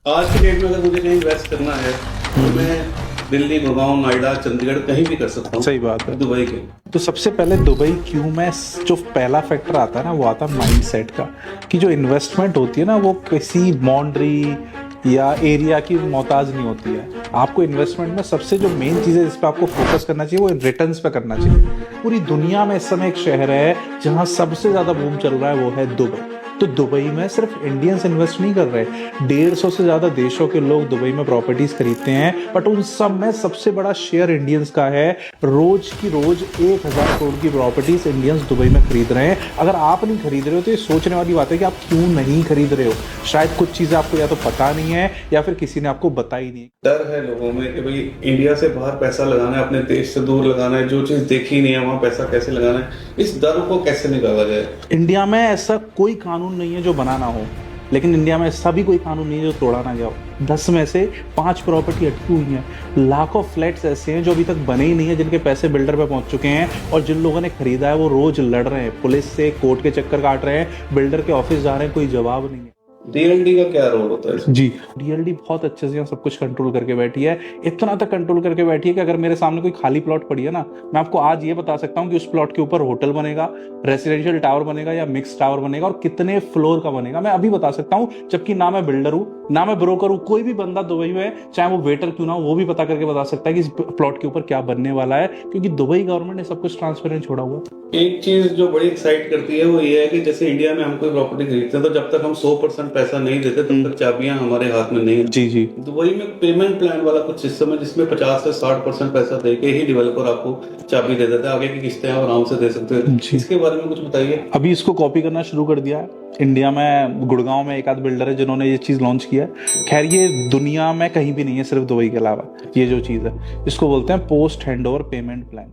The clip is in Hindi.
आज की डेट में अगर मुझे कहीं इन्वेस्ट करना है तो मैं दिल्ली, गुड़गांव, नोएडा, चंडीगढ़ कहीं भी कर सकता हूँ। सही बात है। दुबई के तो सबसे पहले दुबई क्यों मैं जो पहला फैक्टर आता है ना वो आता है माइंडसेट का, कि जो इन्वेस्टमेंट होती है ना वो किसी बाउंड्री या एरिया की मोहताज नहीं होती है। आपको इन्वेस्टमेंट में सबसे जो मेन चीज़ है जिस पे आपको फोकस करना चाहिए वो रिटर्न्स पे करना चाहिए। पूरी दुनिया में इस समय एक शहर है जहां सबसे ज़्यादा बूम चल रहा है, वो है दुबई। तो दुबई में सिर्फ इंडियंस इन्वेस्ट नहीं कर रहे, 150 से ज़्यादा देशों के लोग दुबई में प्रॉपर्टीज खरीदते हैं, बट उन सब में सबसे बड़ा शेयर इंडियंस का है। रोज की रोज 1000 करोड़ की प्रॉपर्टीज इंडियंस दुबई में खरीद रहे हैं। अगर आप नहीं खरीद रहे हो तो ये सोचने वाली बात है कि आप क्यों नहीं खरीद रहे हो। शायद कुछ चीज़ें आपको या तो पता नहीं है या फिर किसी ने आपको बताई नहीं। डर है लोगों में कि भाई इंडिया से बाहर पैसा लगाना है, अपने देश से दूर लगाना है, जो चीज देखी नहीं है वहां पैसा कैसे लगाना है, इस डर को कैसे निकाला जाए। इंडिया में ऐसा कोई कानून नहीं है जो बना ना हो, लेकिन इंडिया में ऐसा भी कोई कानून नहीं है जो तोड़ा ना जाओ। 10 में से 5 प्रॉपर्टी अटकी हुई हैं। लाखों फ्लैट्स ऐसे हैं जो अभी तक बने ही नहीं है, जिनके पैसे बिल्डर पे पहुंच चुके हैं, और जिन लोगों ने खरीदा है वो रोज लड़ रहे हैं पुलिस से, कोर्ट के चक्कर काट रहे हैं, बिल्डर के ऑफिस जा रहे हैं, कोई जवाब नहीं है। डीएलडी का क्या रोल होता है इसमें? जी, डीएलडी बहुत अच्छे से यहाँ सब कुछ कंट्रोल करके बैठी है। इतना तक कंट्रोल करके बैठी है कि अगर मेरे सामने कोई खाली प्लॉट पड़ी है ना, मैं आपको आज ये बता सकता हूँ कि उस प्लॉट के ऊपर होटल बनेगा, रेसिडेंशियल टावर बनेगा या मिक्स टावर बनेगा, और कितने फ्लोर का बनेगा मैं अभी बता सकता हूँ। जबकि ना मैं बिल्डर हूँ ना मैं ब्रोकर हूँ, कोई भी बंदा दुबई में चाहे वो वेटर क्यों ना हो वो भी पता करके बता सकता है कि इस प्लॉट के ऊपर क्या बनने वाला है, क्योंकि दुबई गवर्नमेंट ने सब कुछ ट्रांसपेरेंट छोड़ा हुआ है। एक चीज जो बड़ी एक्साइट करती है वो ये है कि जैसे इंडिया में हम कोई प्रॉपर्टी खरीदते हैं तो जब तक हम 100% पैसा नहीं देते तब तक चाबियां हमारे हाथ में नहीं। जी जी। दुबई में पेमेंट प्लान वाला कुछ सिस्टम है जिसमें 50 से 60% पैसा देके ही डेवलपर आपको चाबी दे देता है, आगे की किस्तें आप आराम से दे सकते हो। इसके बारे में कुछ बताइए। अभी इसको कॉपी करना शुरू कर दिया है इंडिया में। गुड़गांव में एक आध बिल्डर है जिन्होंने ये चीज लॉन्च किया है। खैर ये दुनिया में कहीं भी नहीं है, सिर्फ दुबई के अलावा। ये जो चीज है इसको बोलते हैं पोस्ट हैंडओवर पेमेंट प्लान।